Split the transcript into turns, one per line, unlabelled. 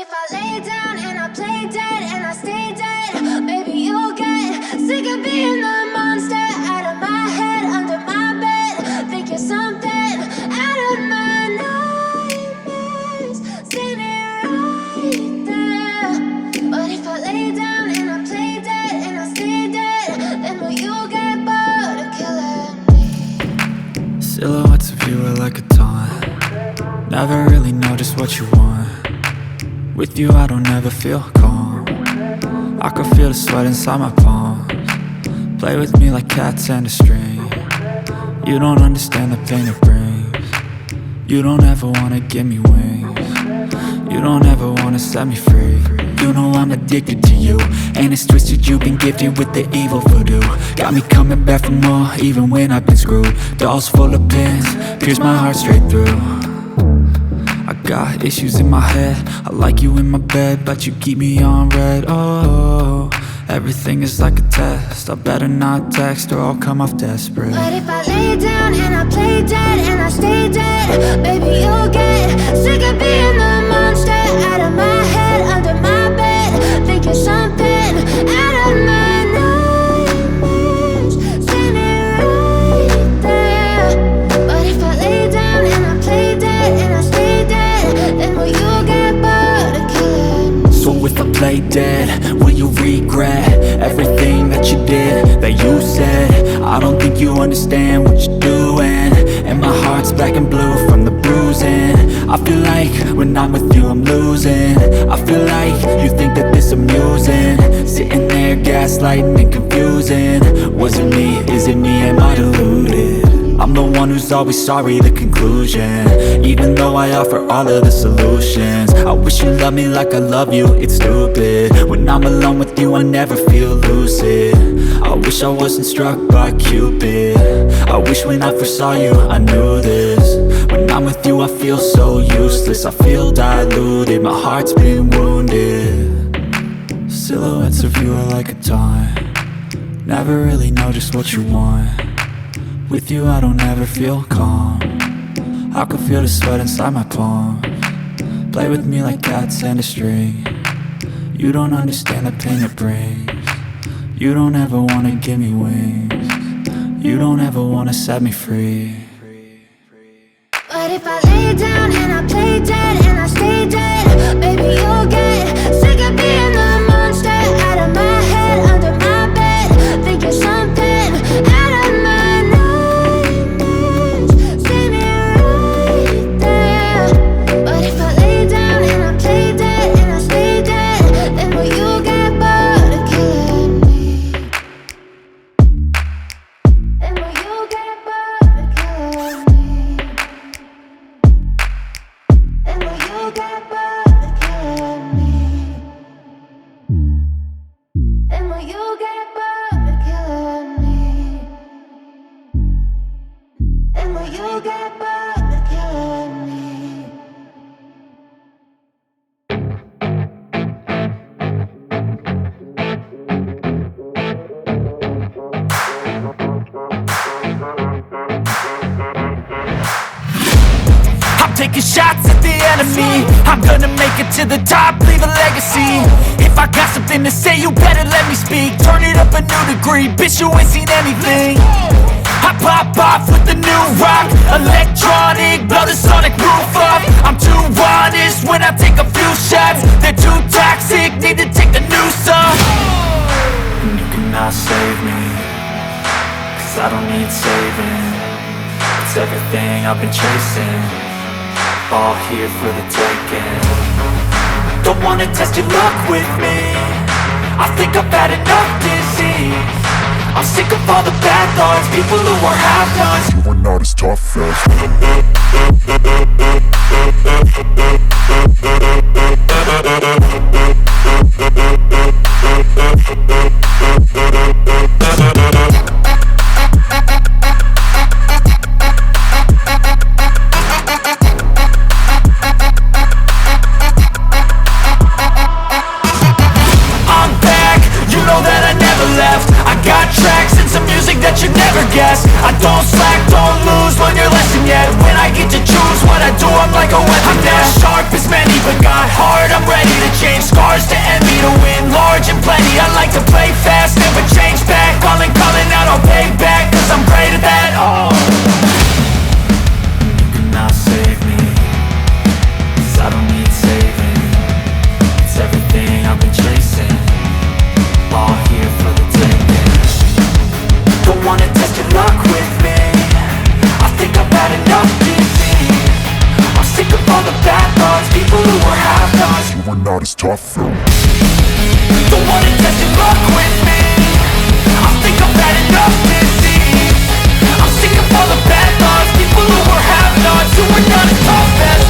if I lay down and I play dead and I stay dead, maybe you'll get sick of being the monster out of my head, under my bed. Think you're something out of my nightmares, standing right there. But if I lay down and I play dead and I stay dead, then will you get bored of killing me?
Silhouettes of you are like a taunt. Never really know just what you want. With you I don't ever feel calm. I can feel the sweat inside my palms. Play with me like cats and a string. You don't understand the pain it brings. You don't ever wanna give me wings. You don't ever wanna set me free. You know I'm addicted to you, and it's twisted, you've been gifted with the evil voodoo. Got me coming back for more, even when I've been screwed. Dolls full of pins, pierce my heart straight through. I got issues in my head, I like you in my bed, but you keep me on red. Oh, everything is like a test, I better not text or I'll come off desperate.
But if I lay down and I play dead and I stay dead, baby you'll get sick of being the monster out of my head, under my bed. Think you're something out of my nightmares, standing right there. But if I lay down and I play dead and I stay dead, then will you get bored of killing me?
So if I play dead, will you regret everything that you did, that you said? I don't think you understand what you're doing, and my heart's black and blue from the bruising. I feel like when I'm with you I'm losing. I feel like you think that this amusing, sitting there gaslighting and confusing. Was it me? Is it me? Am I deluded? I'm the one who's always sorry, the conclusion. Even though I offer all of the solutions, I wish you loved me like I love you, it's stupid. When I'm alone with you I never feel lucid. I wish I wasn't struck by Cupid. I wish when I first saw you I knew this. When I'm with you I feel so useless, I feel diluted, my heart's been wounded. Silhouettes of you are like a taunt. Never really know just what you want. With you I don't ever feel calm. I can feel the sweat inside my palms. Play with me like cats and a string. You don't understand the pain it brings. You don't ever wanna give me wings. You don't ever wanna set me free.
But if I lay down and I play dead and I stay dead, baby you'll get sick of being the monster out of my head, under my bed. Think you're something out of my nightmares, standing right there. But if I lay down and I play dead and I stay dead, then will you get bored of killing me? Then will you get bored of killing me? Then will you get bored of killing me? Then will you get bored of killing me? Then will you get bored of killing me?
I'm taking shots at the enemy. I'm gonna make it to the top, leave a legacy. If I got something to say, you better let me speak. Turn it up a new degree, bitch, you ain't seen anything. I pop off with the new rock, electronic, blow the sonic roof up. I'm too honest when I take a few shots. They're too toxic, need to take the noose off. And you cannot save me, 'cause I don't need saving. It's everything I've been chasing, all here for the taking. Don't wanna test your luck with me, I think I've had enough disease. I'm sick of all the bad thoughts, people who are half-nots.
You are not as tough as
I'm back, you know that I never left. I got tracks and some music that you never guessed. I don't slack, don't lose, learn your lesson yet. When I get to choose what I do, I'm like a weapon. I'm not sharp as many, but got heart, I'm ready. ready to change scars to envy, to win large and plenty. I like to play fast, never change back. Calling out, I'll pay back, cause I'm great at that. Oh, you cannot save me, cause I don't need saving. It's everything I've been chasing, all here for the taking. Don't wanna test your luck with me, I think I've had enough giving. I'm sick of all the bad thoughts, people who were half-nots. You were not as tough though. Don't wanna test your luck with me, I think I've had enough disease. I'm sick of all the bad thoughts, people who were half-nots, who were not as tough as